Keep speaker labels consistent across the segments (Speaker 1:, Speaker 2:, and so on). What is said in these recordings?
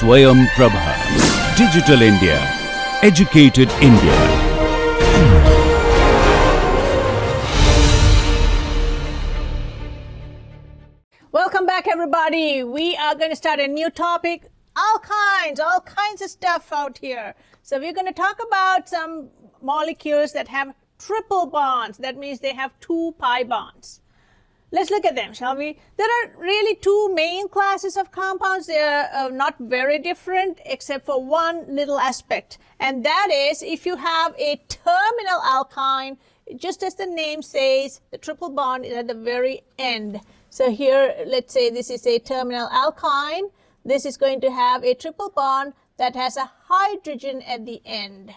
Speaker 1: Swayam Prabha. Digital India. Educated India.
Speaker 2: Welcome back, everybody. We are going to start a new topic, alkynes, all kinds of stuff out here. So we're going to talk about some molecules that have triple bonds. That means they have 2 pi bonds. Let's look at them, shall we? There are really 2 main classes of compounds. They are not very different except for one little aspect. And that is if you have a terminal alkyne, just as the name says, the triple bond is at the very end. So here, let's say this is a terminal alkyne. This is going to have a triple bond that has a hydrogen at the end.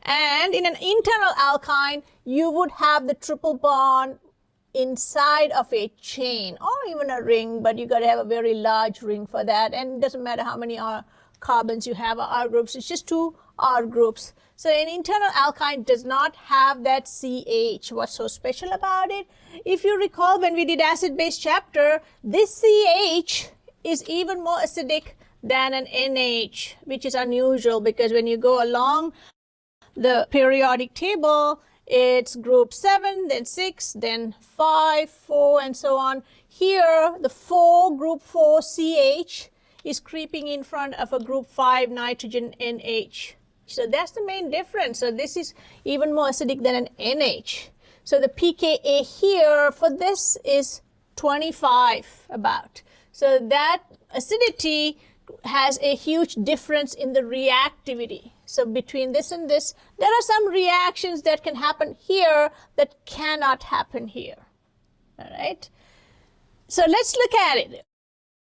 Speaker 2: And in an internal alkyne, you would have the triple bond inside of a chain or even a ring, but you got to have a very large ring for that. And it doesn't matter how many carbons you have or R groups, it's just 2 R groups. So an internal alkyne does not have that CH. What's so special about it? If you recall, when we did acid-base chapter, this CH is even more acidic than an NH, which is unusual because when you go along the periodic table, it's group 7, then 6, then 5, 4, and so on. Here, the group 4 CH is creeping in front of a group 5 nitrogen NH. So that's the main difference. So this is even more acidic than an NH. So the pKa here for this is 25 about. So that acidity has a huge difference in the reactivity. So between this and this, there are some reactions that can happen here that cannot happen here. All right. So let's look at it.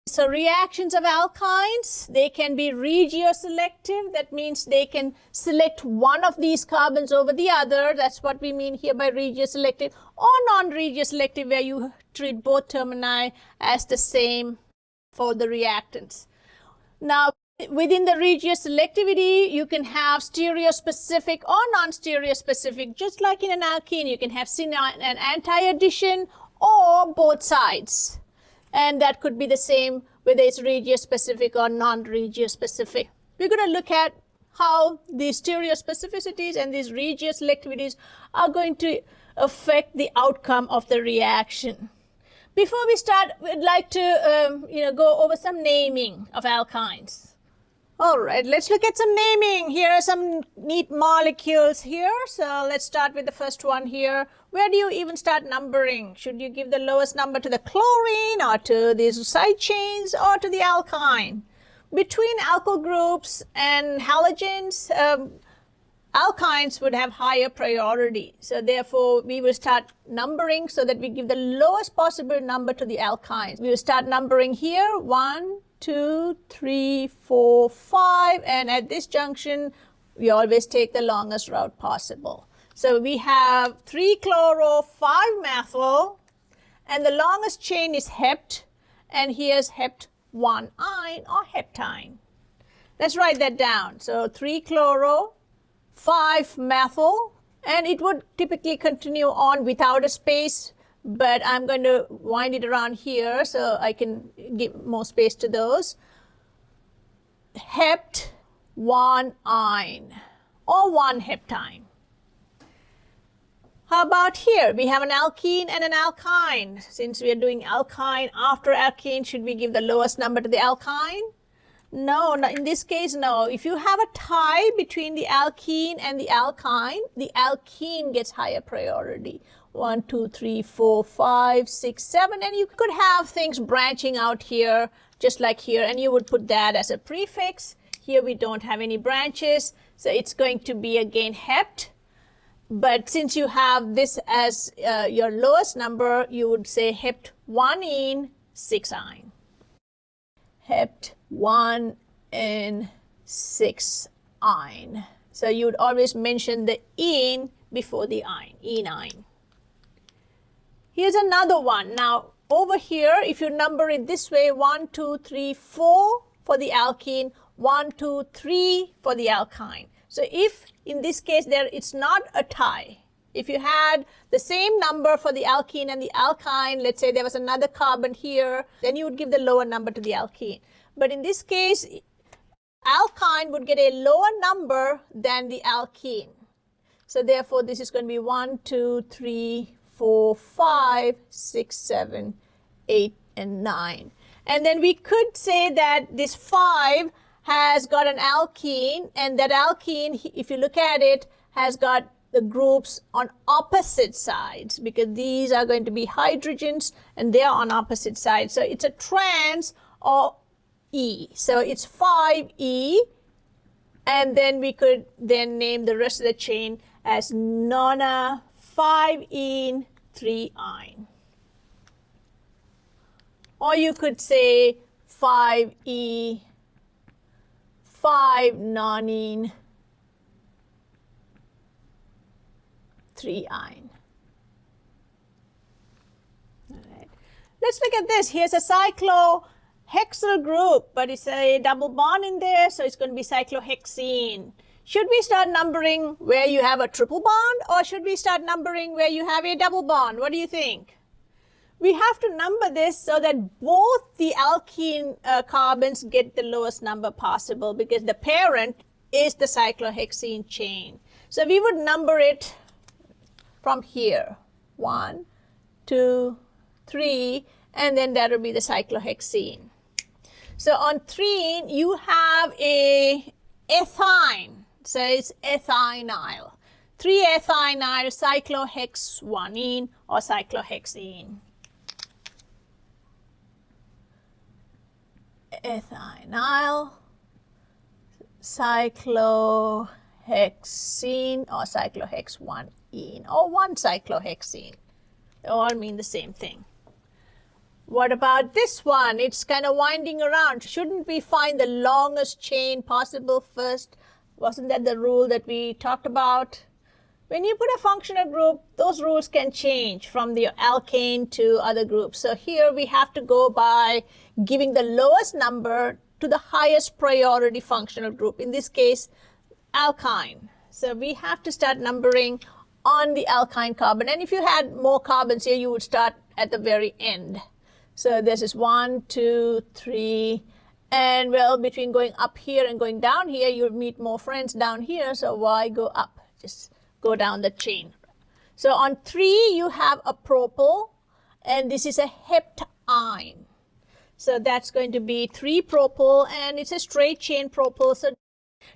Speaker 2: So reactions of alkynes, they can be regioselective. That means they can select one of these carbons over the other. That's what we mean here by regioselective, or non-regioselective, where you treat both termini as the same for the reactants. Now, within the regioselectivity, you can have stereospecific or non-stereospecific. Just like in an alkene, you can have syn and anti-addition or both sides. And that could be the same whether it's regiospecific or non-regiospecific. We're going to look at how these stereospecificities and these regioselectivities are going to affect the outcome of the reaction. Before we start, we'd like to go over some naming of alkynes. All right, let's look at some naming. Here are some neat molecules here. So let's start with the first one here. Where do you even start numbering? Should you give the lowest number to the chlorine or to these side chains or to the alkyne? Between alkyl groups and halogens, alkynes would have higher priority. So therefore, we will start numbering so that we give the lowest possible number to the alkynes. We will start numbering here, 1, 2, 3, 4, 5, and at this junction, we always take the longest route possible. So we have 3-chloro, 5-methyl, and the longest chain is hept, and here's hept-1-ine or heptine. Let's write that down. So 3-chloro, 5-methyl, and it would typically continue on without a space, but I'm going to wind it around here so I can give more space to those. Hept-1-ine or 1-heptine. How about here? We have an alkene and an alkyne. Since we are doing alkyne after alkene, should we give the lowest number to the alkyne? No, in this case, no. If you have a tie between the alkene and the alkene gets higher priority. 1, 2, 3, 4, 5, 6, 7, and you could have things branching out here, just like here, and you would put that as a prefix. Here we don't have any branches, so it's going to be again hept. But since you have this as your lowest number, you would say hept-1-ene, 6-ine. Hept-1-ene, 6-ine. So you would always mention the ene before the ine, enine. Here's another one. Now, over here, if you number it this way, 1, 2, 3, 4 for the alkene, 1, 2, 3 for the alkyne. So if in this case it's not a tie, If you had the same number for the alkene and the alkyne, let's say there was another carbon here, then you would give the lower number to the alkene. But in this case, alkyne would get a lower number than the alkene. So therefore, this is going to be 1, 2, 3, 4, 5, 6, 7, 8, and 9. And then we could say that this 5 has got an alkene, and that alkene, if you look at it, has got the groups on opposite sides, because these are going to be hydrogens and they are on opposite sides. So it's a trans or E. So it's 5E, and then we could then name the rest of the chain as nona 5ene 3-ine. Or you could say 5E 5-nonene 3-ine. All right. Let's look at this. Here's a cyclohexyl group, but it's a double bond in there, so it's going to be cyclohexene. Should we start numbering where you have a triple bond, or should we start numbering where you have a double bond? What do you think? We have to number this so that both the alkene carbons get the lowest number possible, because the parent is the cyclohexene chain. So we would number it from here, 1, 2, 3, and then that will be the cyclohexene. So on 3, you have a ethyne, so it's ethynyl. 3-ethynyl cyclohexanine or cyclohexene. Ethynyl, cyclohexene or cyclohexanine, or 1-cyclohexene. They all mean the same thing. What about this one? It's kind of winding around. Shouldn't we find the longest chain possible first? Wasn't that the rule that we talked about? When you put a functional group, those rules can change from the alkane to other groups. So here we have to go by giving the lowest number to the highest priority functional group. In this case, alkyne. So we have to start numbering on the alkyne carbon. And if you had more carbons here, you would start at the very end. So this is 1, 2, 3, and well, between going up here and going down here, you'll meet more friends down here. So why go up? Just go down the chain. So on 3, you have a propyl, and this is a heptyne. So that's going to be 3-propyl, and it's a straight chain propyl. So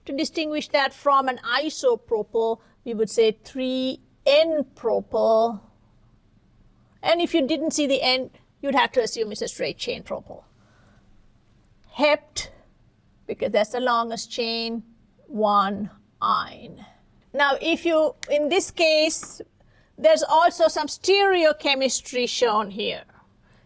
Speaker 2: to distinguish that from an isopropyl, we would say 3-N-propyl. And if you didn't see the N, you'd have to assume it's a straight chain propyl. Hept, because that's the longest chain, 1-ine. Now, if you, in this case, there's also some stereochemistry shown here.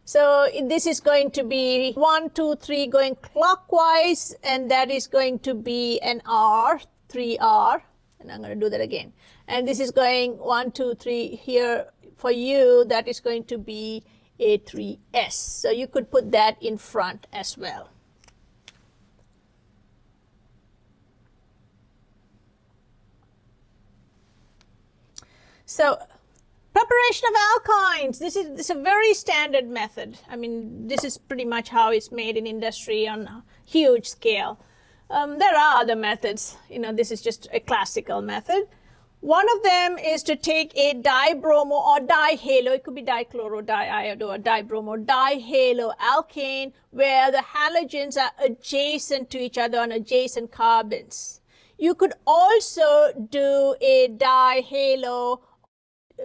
Speaker 2: So this is going to be 1, 2, 3 going clockwise, and that is going to be an R, 3R, and I'm going to do that again. And this is going 1, 2, 3 here for you, that is going to be a 3S. So you could put that in front as well. So preparation of alkynes, this is a very standard method. I mean, this is pretty much how it's made in industry on a huge scale. There are other methods. You know, this is just a classical method. One of them is to take a dibromo or dihalo, it could be dichloro, diiodo, or dibromo, dihalo alkane, where the halogens are adjacent to each other on adjacent carbons. You could also do a dihalo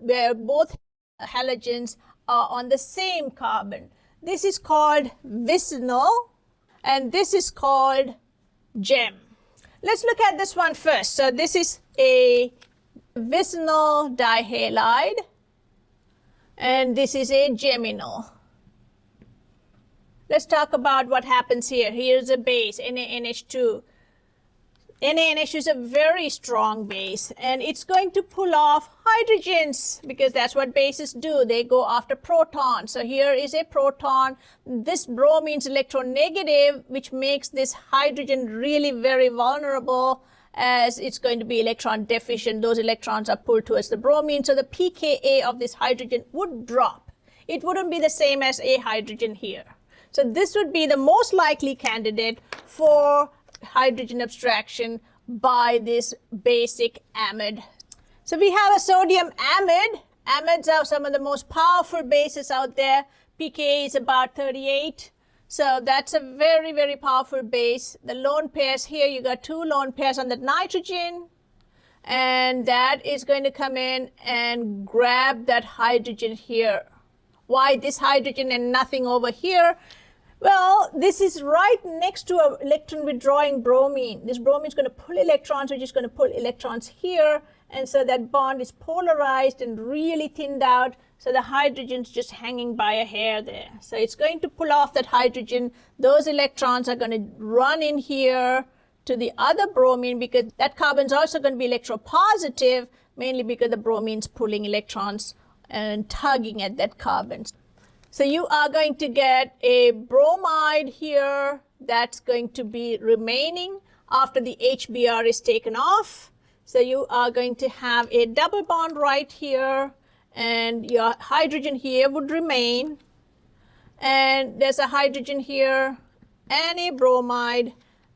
Speaker 2: where both halogens are on the same carbon. This is called vicinal, and this is called gem. Let's look at this one first. So this is a vicinal dihalide, and this is a geminal. Let's talk about what happens here. Here's a base, NaNH2. NaNH2 is a very strong base, and it's going to pull off hydrogens because that's what bases do. They go after protons. So here is a proton. This bromine is electronegative, which makes this hydrogen really very vulnerable, as it's going to be electron deficient. Those electrons are pulled towards the bromine. So the pKa of this hydrogen would drop. It wouldn't be the same as a hydrogen here. So this would be the most likely candidate for hydrogen abstraction by this basic amide. So we have a sodium amide. Amides are some of the most powerful bases out there. pKa is about 38. So that's a very, very powerful base. The lone pairs here, you got 2 lone pairs on the nitrogen. And that is going to come in and grab that hydrogen here. Why this hydrogen and nothing over here? Well, this is right next to an electron withdrawing bromine. This bromine is going to pull electrons, which is going to pull electrons here. And so that bond is polarized and really thinned out. So the hydrogen's just hanging by a hair there. So it's going to pull off that hydrogen. Those electrons are going to run in here to the other bromine, because that carbon's also going to be electropositive, mainly because the bromine's pulling electrons and tugging at that carbon. So you are going to get a bromide here that's going to be remaining after the HBr is taken off. So you are going to have a double bond right here, and your hydrogen here would remain. And there's a hydrogen here and a bromide,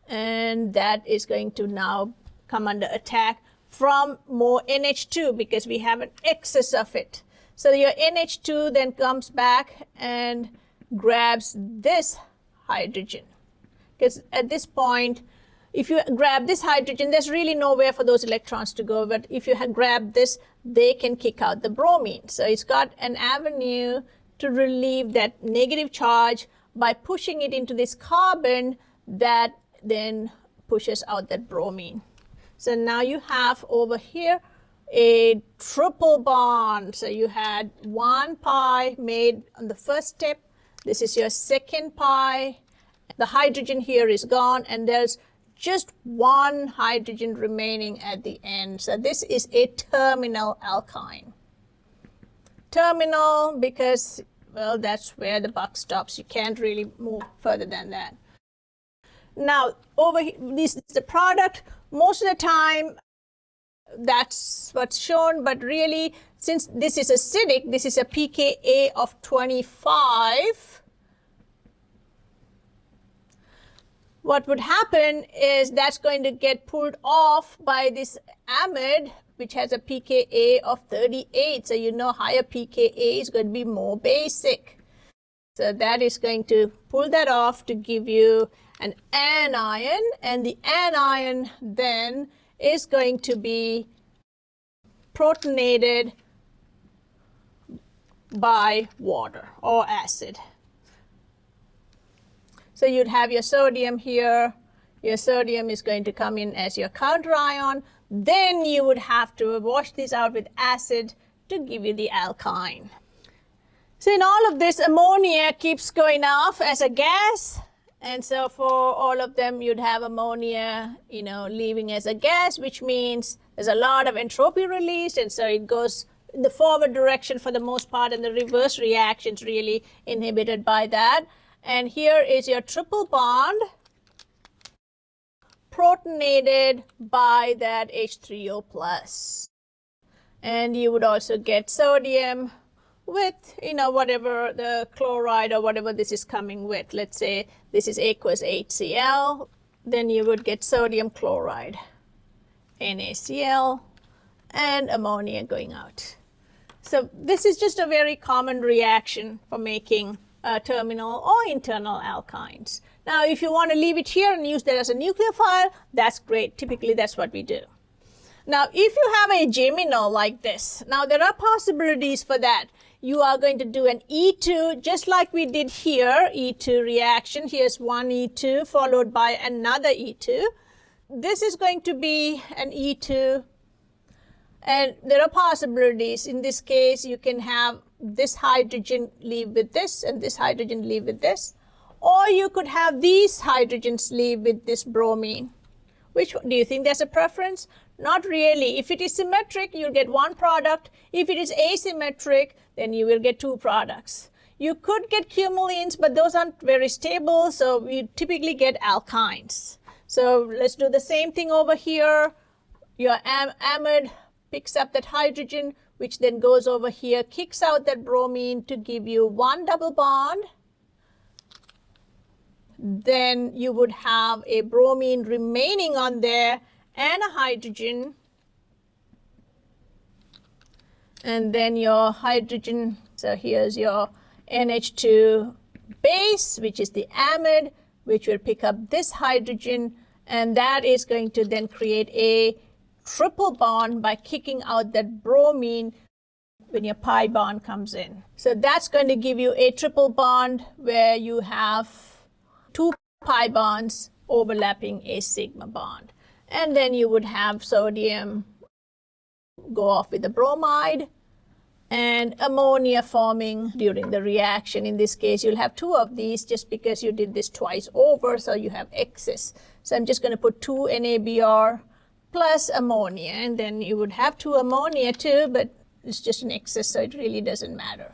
Speaker 2: and that is going to now come under attack from more NH2 because we have an excess of it. So your NH2 then comes back and grabs this hydrogen. Because at this point, if you grab this hydrogen, there's really nowhere for those electrons to go. But if you grab this, they can kick out the bromine. So it's got an avenue to relieve that negative charge by pushing it into this carbon that then pushes out that bromine. So now you have over here a triple bond. So you had 1 pi made on the first step. This is your second pi. The hydrogen here is gone, and there's just 1 hydrogen remaining at the end. So this is a terminal alkyne. Terminal because, well, that's where the buck stops. You can't really move further than that. Now, over here, this is the product. Most of the time, that's what's shown, but really, since this is acidic, this is a pKa of 25. What would happen is that's going to get pulled off by this amide, which has a pKa of 38. So you know higher pKa is going to be more basic. So that is going to pull that off to give you an anion, and the anion then is going to be protonated by water or acid. So you'd have your sodium here. Your sodium is going to come in as your counter ion. Then you would have to wash this out with acid to give you the alkyne. So in all of this, ammonia keeps going off as a gas. And so for all of them, you'd have ammonia, leaving as a gas, which means there's a lot of entropy released. And so it goes in the forward direction for the most part, and the reverse reactions really inhibited by that. And here is your triple bond protonated by that H3O plus. And you would also get sodium with, whatever the chloride or whatever this is coming with. Let's say this is aqueous HCl, then you would get sodium chloride, NaCl, and ammonia going out. So this is just a very common reaction for making terminal or internal alkynes. Now, if you want to leave it here and use that as a nucleophile, that's great. Typically, that's what we do. Now, if you have a geminal like this, now there are possibilities for that. You are going to do an E2, just like we did here, E2 reaction. Here's one E2 followed by another E2. This is going to be an E2. And there are possibilities. In this case, you can have this hydrogen leave with this and this hydrogen leave with this. Or you could have these hydrogens leave with this bromine. Which do you think there's a preference? Not really. If it is symmetric, you'll get one product. If it is asymmetric, then you will get 2 products. You could get cumulines, but those aren't very stable, so you typically get alkynes. So let's do the same thing over here. Your amide picks up that hydrogen, which then goes over here, kicks out that bromine to give you one double bond. Then you would have a bromine remaining on there and a hydrogen. And then your hydrogen, so here's your NH2 base, which is the amide, which will pick up this hydrogen, and that is going to then create a triple bond by kicking out that bromine when your pi bond comes in. So that's going to give you a triple bond where you have two pi bonds overlapping a sigma bond. And then you would have sodium go off with the bromide and ammonia forming during the reaction. In this case, you'll have two of these just because you did this twice over, so you have excess. So I'm just going to put 2 NaBr plus ammonia, and then you would have 2 ammonia too, but it's just an excess, so it really doesn't matter.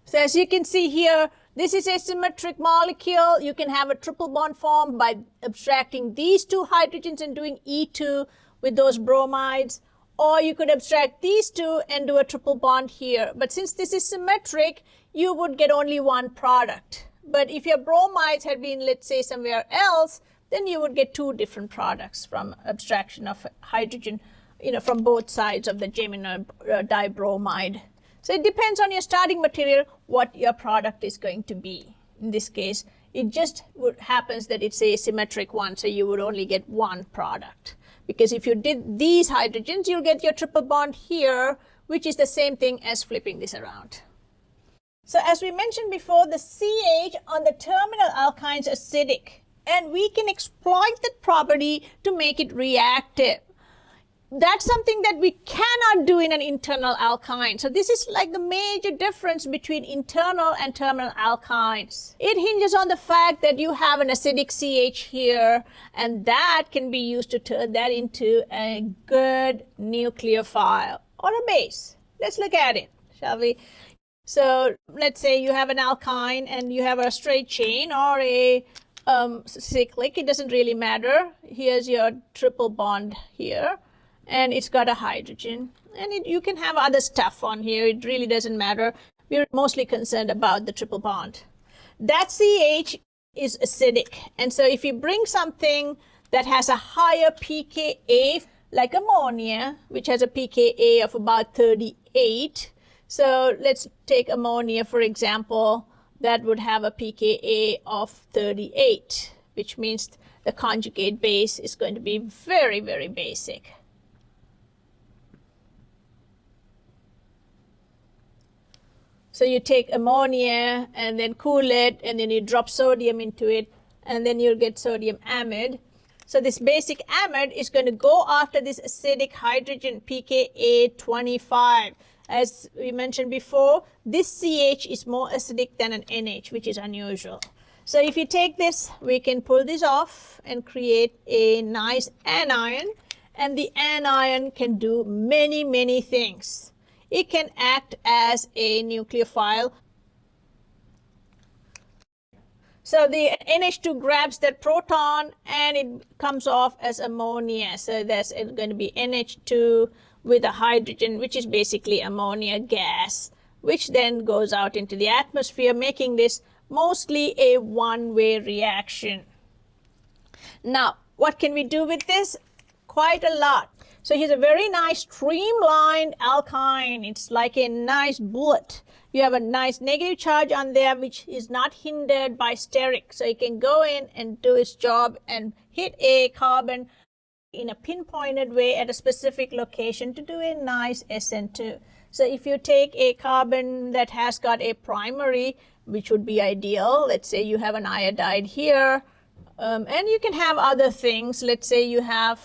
Speaker 2: So as you can see here, this is a symmetric molecule. You can have a triple bond formed by abstracting these two hydrogens and doing E2 with those bromides, or you could abstract these two and do a triple bond here. But since this is symmetric, you would get only one product. But if your bromides had been, let's say, somewhere else, then you would get two different products from abstraction of hydrogen, from both sides of the geminal dibromide. So it depends on your starting material what your product is going to be. In this case, it just happens that it's a symmetric one, so you would only get one product. Because if you did these hydrogens, you'll get your triple bond here, which is the same thing as flipping this around. So as we mentioned before, the CH on the terminal alkyne is acidic, and we can exploit that property to make it reactive. That's something that we cannot do in an internal alkyne. So this is like the major difference between internal and terminal alkynes. It hinges on the fact that you have an acidic CH here, and that can be used to turn that into a good nucleophile or a base. Let's look at it, shall we? So let's say you have an alkyne and you have a straight chain or a cyclic. It doesn't really matter. Here's your triple bond here, and it's got a hydrogen, and you can have other stuff on here. It really doesn't matter. We're mostly concerned about the triple bond. That CH is acidic, and so if you bring something that has a higher pKa, like ammonia, which has a pKa of about 38, so let's take ammonia for example, that would have a pKa of 38, which means the conjugate base is going to be very, very basic. So you take ammonia and then cool it, and then you drop sodium into it, and then you'll get sodium amide. So this basic amide is going to go after this acidic hydrogen, pKa 25. As we mentioned before, this CH is more acidic than an NH, which is unusual. So if you take this, we can pull this off and create a nice anion, and the anion can do many, many things. It can act as a nucleophile. So the NH2 grabs that proton and it comes off as ammonia. So that's going to be NH2 with a hydrogen, which is basically ammonia gas, which then goes out into the atmosphere, making this mostly a one-way reaction. Now, what can we do with this? Quite a lot. So here's a very nice streamlined alkyne. It's like a nice bullet. You have a nice negative charge on there, which is not hindered by steric. So it can go in and do its job and hit a carbon in a pinpointed way at a specific location to do a nice SN2. So if you take a carbon that has got a primary, which would be ideal, let's say you have an iodide here, and you can have other things. Let's say you have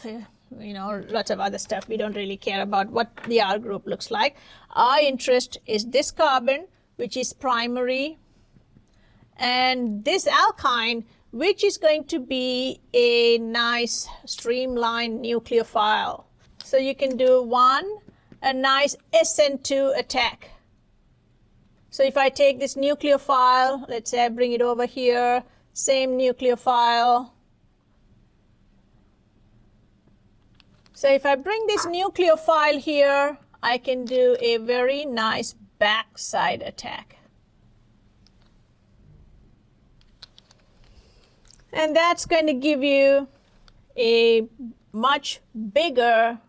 Speaker 2: lots of other stuff. We don't really care about what the R group looks like. Our interest is this carbon, which is primary, and this alkyne, which is going to be a nice streamlined nucleophile. So you can do a nice SN2 attack. So if I take this nucleophile, let's say I bring it over here, same nucleophile, So if I bring this nucleophile here, I can do a very nice backside attack. And that's going to give you a much bigger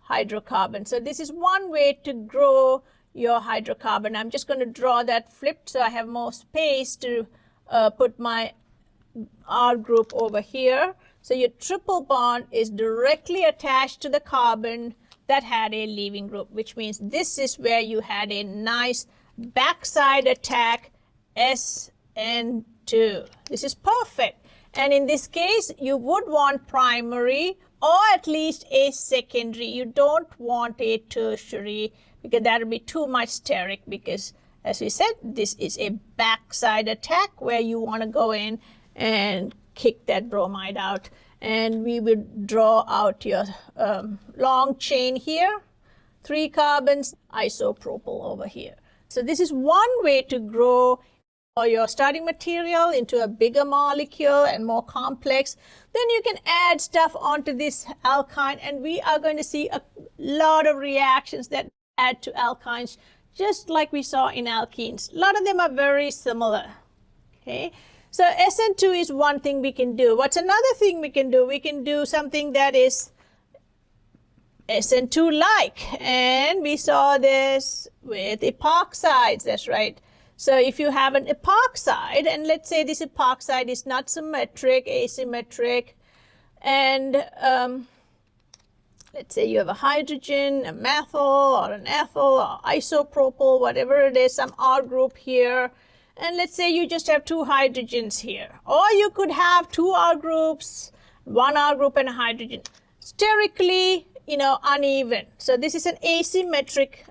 Speaker 2: hydrocarbon. So this is one way to grow your hydrocarbon. I'm just going to draw that flipped so I have more space to put my R group over here. So your triple bond is directly attached to the carbon that had a leaving group, which means this is where you had a nice backside attack, SN2. This is perfect. And in this case, you would want primary or at least a secondary. You don't want a tertiary because that would be too much steric, because as we said, this is a backside attack where you want to go in and kick that bromide out. And we would draw out your long chain here, 3 carbons, isopropyl over here. So this is one way to grow your starting material into a bigger molecule and more complex. Then you can add stuff onto this alkyne, and we are going to see a lot of reactions that add to alkynes, just like we saw in alkenes. A lot of them are very similar. Okay. So SN2 is one thing we can do. What's another thing we can do? We can do something that is SN2-like. And we saw this with epoxides, that's right. So if you have an epoxide, and let's say this epoxide is not symmetric, asymmetric, and let's say you have a hydrogen, a methyl, or an ethyl, or isopropyl, whatever it is, some R group here. And let's say you just have 2 hydrogens here. Or you could have 2 R groups, 1 R group and a hydrogen. Sterically, uneven. So this is an asymmetric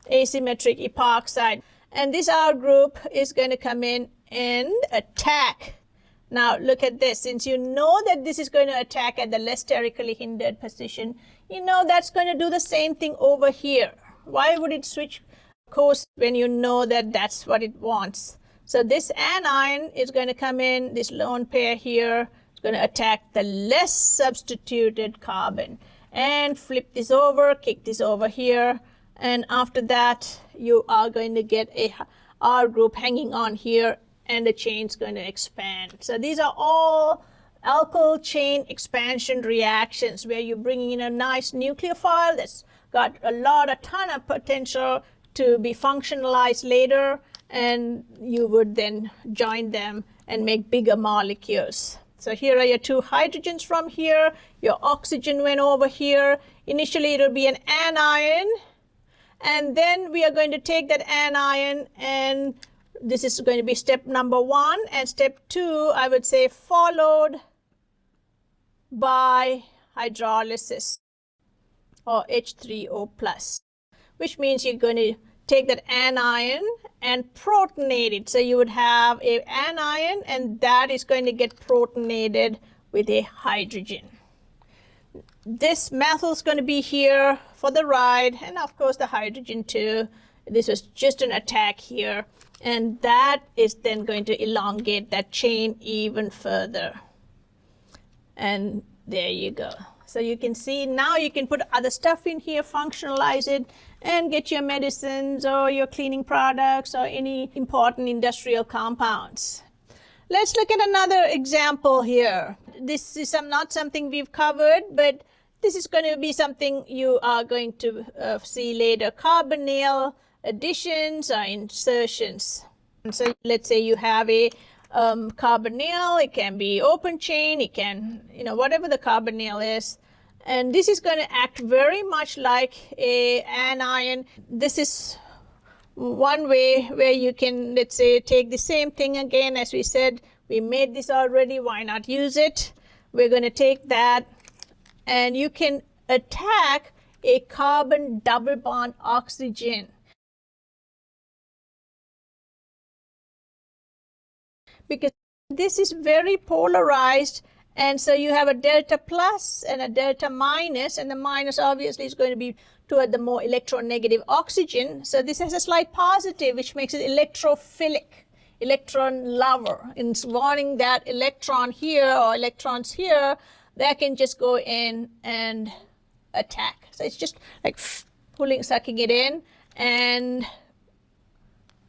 Speaker 2: epoxide. And this R group is going to come in and attack. Now look at this. Since you know that this is going to attack at the less sterically hindered position, that's going to do the same thing over here. Why would it switch course when you know that that's what it wants? So this anion is going to come in, this lone pair here is going to attack the less substituted carbon, and flip this over, kick this over here, and after that you are going to get a R group hanging on here, and the chain's going to expand. So these are all alkyl chain expansion reactions where you're bringing in a nice nucleophile that's got a ton of potential to be functionalized later, and you would then join them and make bigger molecules. So here are your 2 hydrogens from here. Your oxygen went over here. Initially, it will be an anion, and then we are going to take that anion, and this is going to be step number 1, and step 2, I would say, followed by hydrolysis, or H3O+. Which means you're going to take that anion and protonate it. So you would have an anion, and that is going to get protonated with a hydrogen. This methyl is going to be here for the ride, and of course the hydrogen too. This was just an attack here, and that is then going to elongate that chain even further. And there you go. So you can see now you can put other stuff in here, functionalize it, and get your medicines or your cleaning products or any important industrial compounds. Let's look at another example here. This is not something we've covered, but this is going to be something you are going to see later. Carbonyl additions or insertions. So let's say you have a carbonyl, it can be open chain, it can, whatever the carbonyl is. And this is going to act very much like a anion. This is one way where you can, let's say, take the same thing again. As we said, we made this already, why not use it? We're going to take that, and you can attack a carbon double bond oxygen. Because this is very polarized, and so you have a delta plus and a delta minus, and the minus obviously is going to be toward the more electronegative oxygen. So this has a slight positive, which makes it electrophilic, electron lover. It's wanting that electron here or electrons here, that can just go in and attack. So it's just like sucking it in and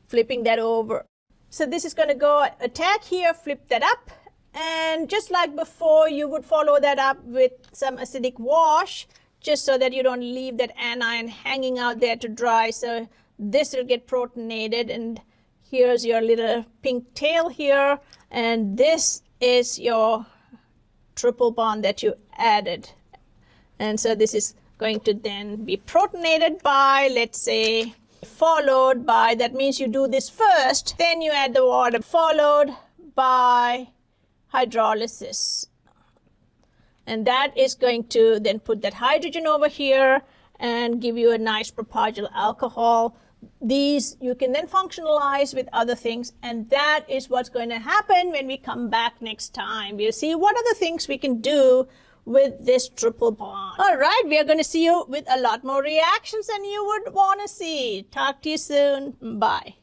Speaker 2: flipping that over. So this is going to go attack here, flip that up, and just like before, you would follow that up with some acidic wash, just so that you don't leave that anion hanging out there to dry. So this will get protonated, and here's your little pink tail here, and this is your triple bond that you added. And so this is going to then be protonated by, let's say, followed by, that means you do this first, then you add the water, followed by hydrolysis. And that is going to then put that hydrogen over here and give you a nice propargyl alcohol. These you can then functionalize with other things, and that is what's going to happen when we come back next time. We'll see what are the things we can do with this triple bond. All right, we are going to see you with a lot more reactions than you would want to see. Talk to you soon. Bye.